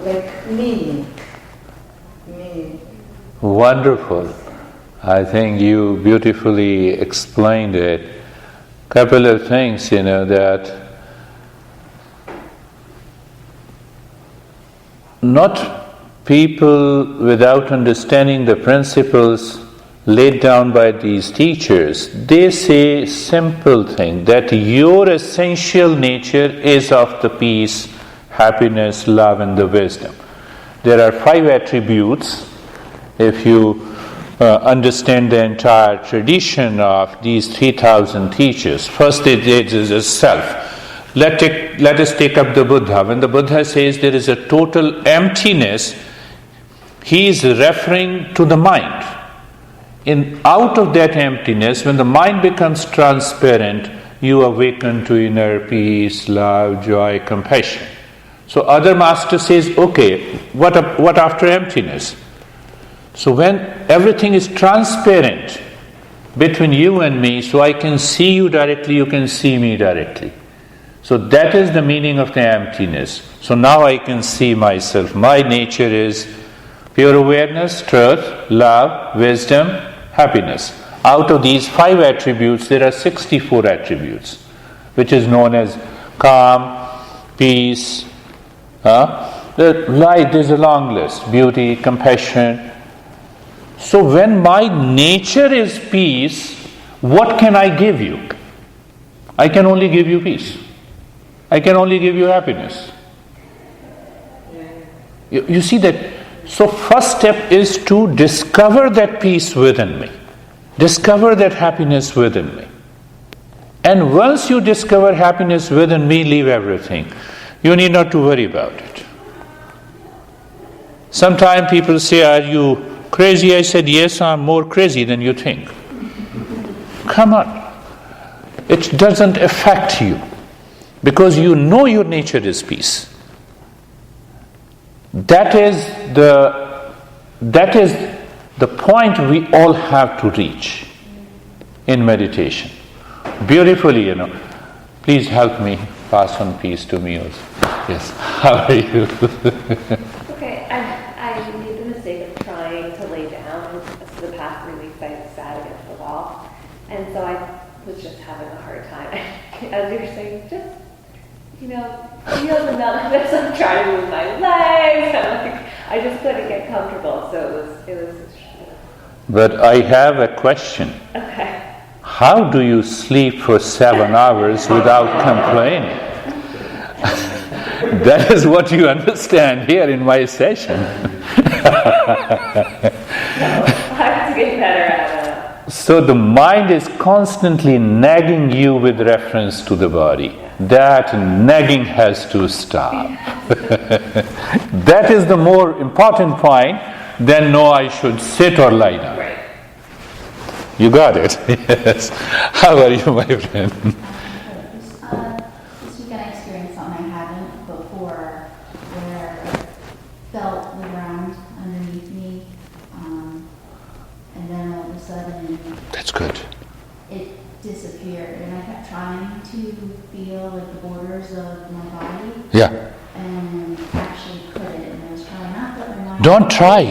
like meaning. Wonderful. I think you beautifully explained it. Couple of things, that not people without understanding the principles laid down by these teachers, they say simple thing, that your essential nature is of the peace, happiness, love and the wisdom. There are 5 attributes. If you understand the entire tradition of these 3,000 teachers, first it is a self. Let us take up the Buddha. When the Buddha says there is a total emptiness, he is referring to the mind. Out of that emptiness, when the mind becomes transparent, you awaken to inner peace, love, joy, compassion. So other master says, okay, what after emptiness? So when everything is transparent between you and me, so I can see you directly, you can see me directly. So that is the meaning of the emptiness. So now I can see myself. My nature is pure awareness, truth, love, wisdom, happiness. Out of these 5 attributes, there are 64 attributes, which is known as calm, peace, the light is a long list, beauty, compassion. So when my nature is peace, what can I give you? I can only give you peace. I can only give you happiness. You see that So first step is to discover that peace within me. Discover that happiness within me. And once you discover happiness within me, leave everything. You need not to worry about it. Sometimes people say, are you crazy? I said, yes, I'm more crazy than you think. Come on. It doesn't affect you because you know your nature is peace. That is the point we all have to reach in meditation. Beautifully, Please help me pass on peace to me also. Yes. How are you? Okay, I made the mistake of trying to lay down. For the past 3 weeks, I sat against the wall, and so I was just having a hard time. As you were saying, just feel the numbness. I'm trying to move my legs. I just couldn't get comfortable. So it was. But I have a question. Okay. How do you sleep for 7 hours without complaining? That is what you understand here in my session. I have to get better at it. So the mind is constantly nagging you with reference to the body. That nagging has to stop. That is the more important point than no, I should sit or lie down. Right. You got it? Yes. How are you, my friend? This weekend I experienced something I hadn't before, where I felt the ground underneath me, and then all of a sudden That's good. it disappeared, and I kept trying to feel like the borders of my body, Yeah. and actually couldn't, and I was trying not to let my mind Don't try.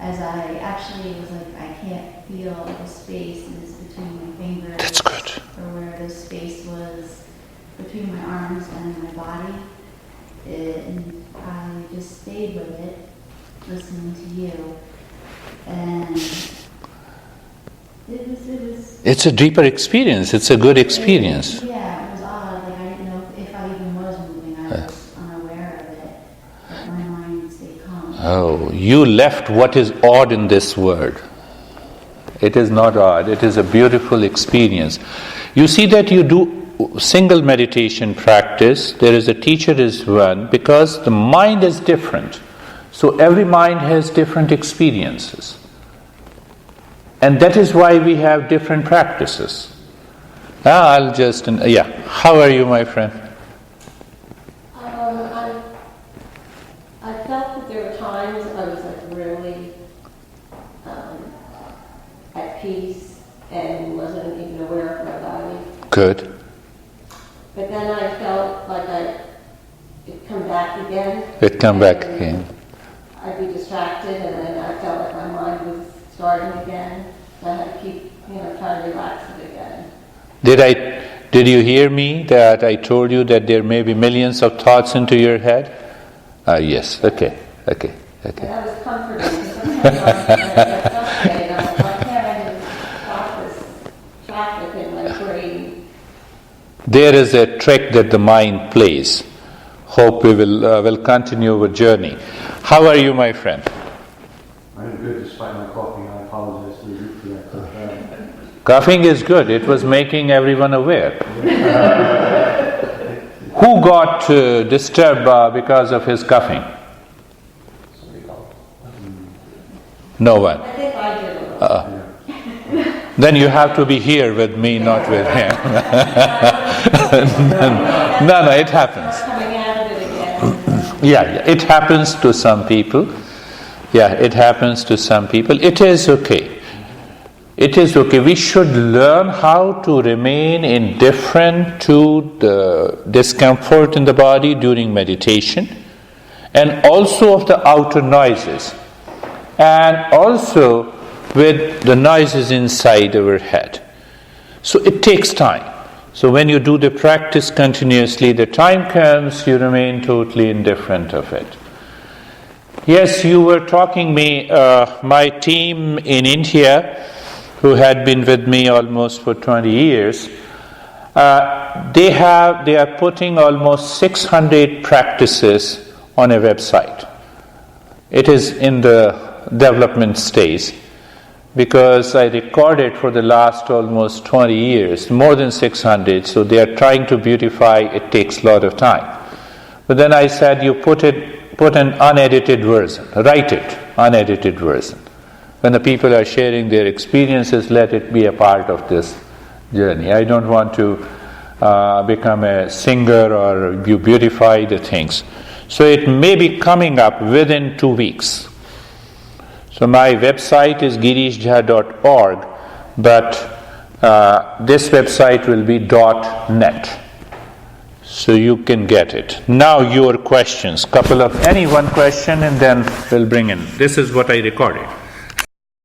as I actually was like, I can't feel the spaces between my fingers. That's good. Or where the space was between my arms and my body. And I just stayed with it, listening to you. And it was It's a deeper experience. It's a good experience. It was odd. Like I didn't know if I even was moving. I was unaware of it. But my mind stayed calm. Oh, you left what is odd in this word. It is not odd. It is a beautiful experience. You see that you do single meditation practice. There is a teacher is one because the mind is different. So every mind has different experiences. And that is why we have different practices. How are you, my friend? I felt that there were times I was really at peace and wasn't even aware of my body. Good. But then I felt like it'd come back again. It come back again. I'd be distracted, and then I felt like my mind was starting again. So I had to keep, trying to relax it again. Did you hear me that I told you that there may be millions of thoughts into your head? Yes. Okay. And that was comforting. Because sometimes I get frustrated. I'm like, why can't I just stop this traffic in my brain? There is a trick that the mind plays. Hope we will continue our journey. How are you, my friend? I'm good despite my coughing. I apologize for that. Coughing is good. It was making everyone aware. Who got disturbed because of his coughing? No one. I think I did a little. Then you have to be here with me, not with him. No, it happens. Coming out of it again. Yeah, it happens to some people. It happens to some people. It is okay. It is okay. We should learn how to remain indifferent to the discomfort in the body during meditation, and also of the outer noises, and also with the noises inside our head. So it takes time. So when you do the practice continuously, the time comes, you remain totally indifferent of it. Yes, you were talking me, my team in India, who had been with me almost for 20 years, they are putting almost 600 practices on a website. It is in the development stage because I recorded for the last almost 20 years, more than 600, so they are trying to beautify, it takes a lot of time. But then I said, you put an unedited version, write it, unedited version. When the people are sharing their experiences, let it be a part of this journey. I don't want to become a singer or you beautify the things. So it may be coming up within 2 weeks. So my website is girishjha.org, but this website will be .net. So you can get it. Now your questions. Any one question and then we'll bring in. This is what I recorded.